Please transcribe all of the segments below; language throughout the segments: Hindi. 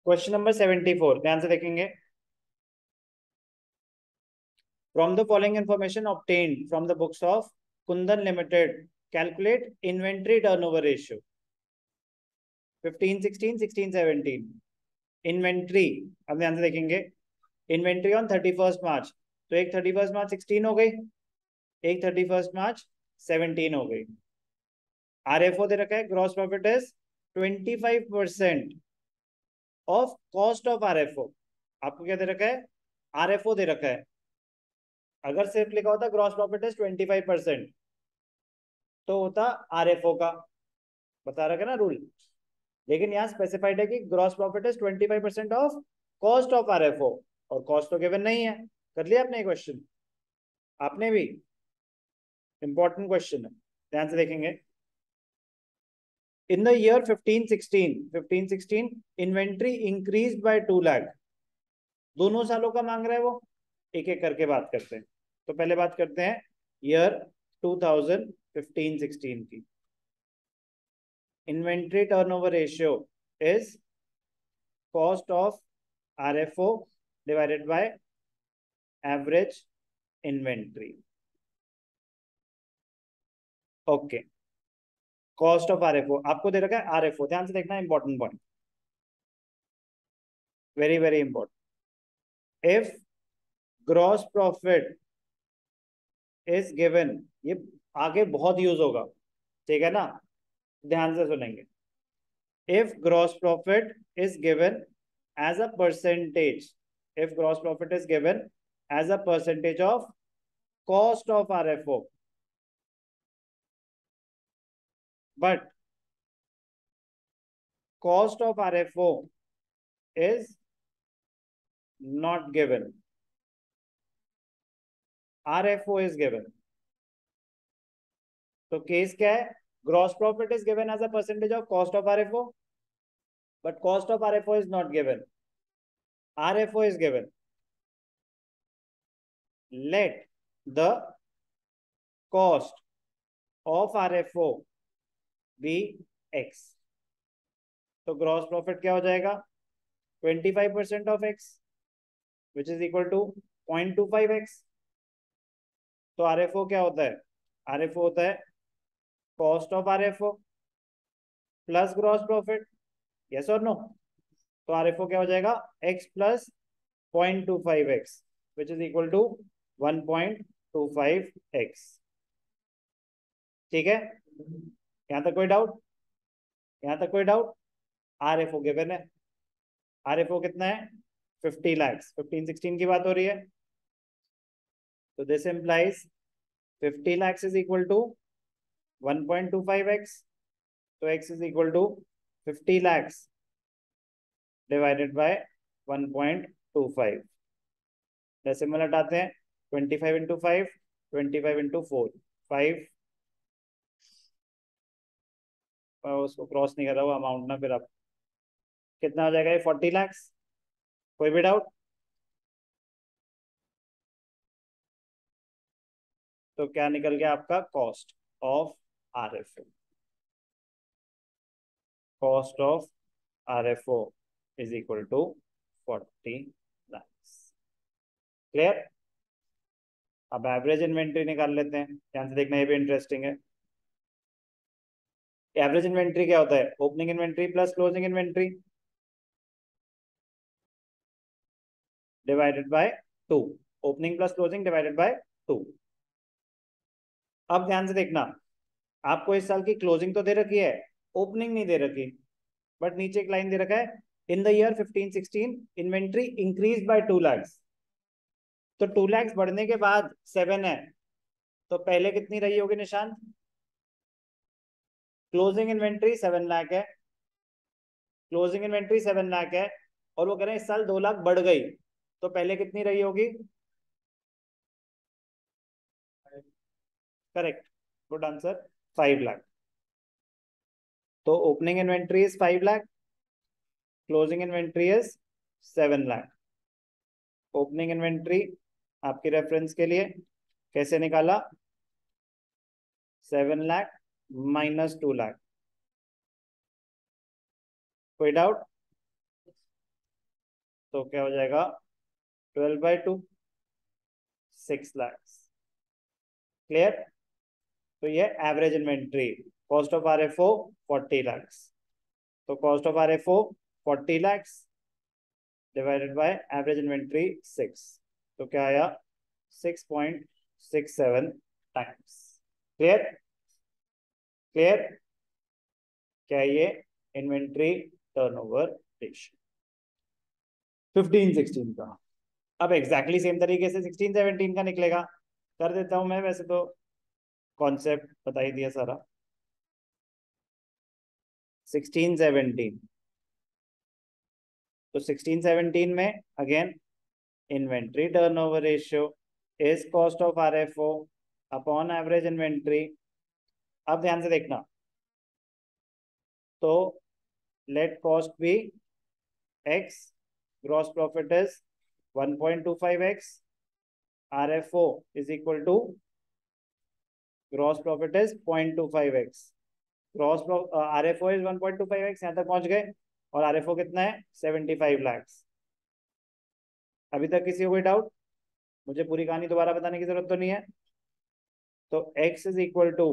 क्वेश्चन नंबर 74 ध्यान से देखेंगे। From the following information obtained from the books of Kundan limited calculate inventory turnover ratio 15 16 16 17। Inventory अब ध्यान से देखेंगे। इन्वेंट्री ऑन 31 मार्च, तो एक 31 मार्च 16 हो गई, एक 31 मार्च 17 हो गई। आरएफओ दे रखा है gross profit is 25% of cost of RFO. आपको क्या दे रखा है? आरएफओ दे रखा है। अगर सिर्फ लिखा होता ग्रॉस प्रॉफिट इज 25%, तो होता आरएफओ का, बता रखा है ना रूल। लेकिन यहाँ स्पेसिफाइड है कि gross profit is 25% of cost of RFO, और कॉस्ट तो गिवन नहीं है। कर लिया आपने क्वेश्चन? आपने भी, इंपॉर्टेंट क्वेश्चन है, ध्यान से देखेंगे। In the year 1516 inventory increased by 2 lakh। दोनों सालों का मांग रहा है वो, एक एक करके बात करते हैं। तो पहले बात करते हैं ईयर 2015-16 की। Inventory turnover ratio is cost of RFO divided by average inventory. Okay, cost of RFO आपको दे रखा है। आरएफओ ध्यान से देखना, important point, very very important. If gross profit is given, ये आगे बहुत यूज होगा, ठीक है ना, ध्यान से सुनेंगे। If gross profit is given as a percentage, if gross profit is given as a percentage of cost of RFO, but cost of RFO is not given, RFO is given, तो केस क्या है? Gross profit is given as a percentage of cost of RFO, but cost of RFO is not given. RFO is given. Let the cost of RFO be X. तो ग्रॉस प्रॉफिट क्या हो जाएगा? 25% of X, which is equal to 0.25X। तो RFO क्या होता है? RFO होता है cost of RFO plus gross profit, yes और नो? तो RFO क्या हो जाएगा? X plus 0.25X, which is equal to 1.25X। ठीक है, यहां तक कोई डाउट? यहां तक कोई डाउट? आरएफओ गिवन है। आरएफओ कितना है? 50 lakhs। 1516 की बात हो रही है, तो this implies 50 lakhs is equal to 1.25x। तो x is equal to 50 lakhs divided by 1.25। Decimal हटाते हैं, 25 इंटू 5, 25 इंटू 4, 5, उसको क्रॉस नहीं कर रहा वो अमाउंट ना, फिर आप कितना हो जाएगा? ये 40 lakhs। कोई भी डाउट? तो क्या निकल गया आपका? Cost of RFO, cost of RFO is equal to 40 lakhs। Clear? अब एवरेज इन्वेंट्री निकाल लेते हैं, ध्यान से देखना, ये भी इंटरेस्टिंग है। एवरेज इन्वेंट्री क्या होता है? Opening inventory plus closing inventory divided by 2। Opening plus closing divided by 2। अब ध्यान से देखना, आपको इस साल की क्लोजिंग तो दे रखी है, ओपनिंग नहीं दे रखी, बट नीचे एक लाइन दे रखा है, in the year 1516 inventory increase by 2 lakhs। तो 2 lakhs बढ़ने के बाद 7 है, तो पहले कितनी रही होगी निशान? क्लोजिंग इन्वेंट्री 7 लाख है, क्लोजिंग इन्वेंट्री 7 लाख है, और वो कह रहे हैं इस साल 2 लाख बढ़ गई, तो पहले कितनी रही होगी? Correct, good answer, 5 lakh. तो opening inventory is 5 lakh, closing inventory is 7 lakh. Opening inventory आपके रेफरेंस के लिए कैसे निकाला? 7 लाख माइनस 2 लाख। कोई डाउट? तो क्या हो जाएगा 12/2, 6 लाख। क्लियर। तो ये average inventory, cost of RFO 40 lakh. तो cost of RFO 40 lakh divided by average inventory 6, तो क्या आया 6.67 टाइम्स। क्लियर। क्लियर। क्या ये इन्वेंट्री टर्नओवर रेशियो 15-16 का। अब एग्जैक्टली सेम तरीके से 16-17 का निकलेगा। कर देता हूं मैं, वैसे तो कॉन्सेप्ट बता ही दिया सारा। 16-17, तो 16-17 में again inventory turnover ratio is cost of RFO upon average inventory. अब ध्यान से देखना, तो let cost be x, gross profit is 1.25x, RFO is equal to gross profit is 0.25x, gross RFO is 1.25x। यहाँ तक पहुंच गए, और RFO कितना है 75 लाख। अभी तक किसी को कोई डाउट? मुझे पूरी कहानी दोबारा बताने की जरूरत तो नहीं है। तो x is equal to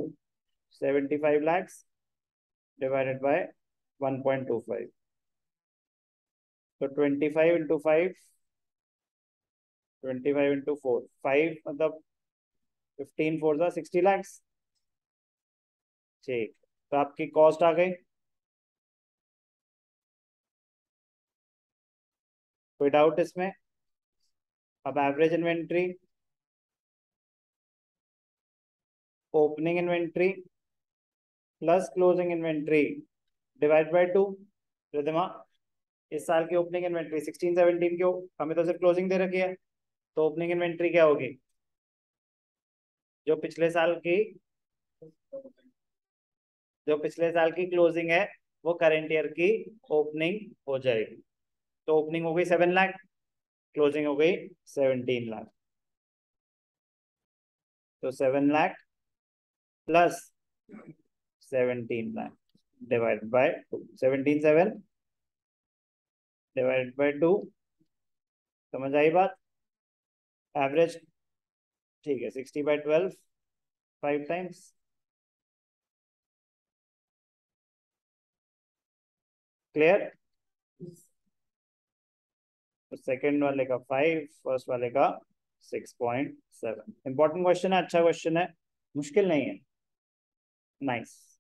75 lakh divided by 1.25, तो 25 इंटू 5, 25 इंटू 4, 5 मतलब 15 4 जा 60 लाख। ठीक, तो आपकी कॉस्ट आ गई। कोई डाउट इसमें? अब average inventory, opening inventory plus closing inventory divide by 2। Ridhima, इस साल की ओपनिंग इन्वेंट्री 16-17 की हमें तो सिर्फ क्लोजिंग दे रखी है, तो ओपनिंग इन्वेंट्री क्या होगी? जो पिछले साल की जो पिछले साल की क्लोजिंग है वो करंट ईयर की ओपनिंग हो जाएगी। तो ओपनिंग हो गई 7 लाख, क्लोजिंग हो गई 17 लाख। तो 7 lakh plus 17 lakh divide by 2, 17/7 divide by 2। समझ आई बात? एवरेज, ठीक है, 60/12 5 टाइम्स। क्लियर। तो सेकेंड वाले का 5, फर्स्ट वाले का 6.7। इंपॉर्टेंट क्वेश्चन है, अच्छा क्वेश्चन है, मुश्किल नहीं है। नाइस।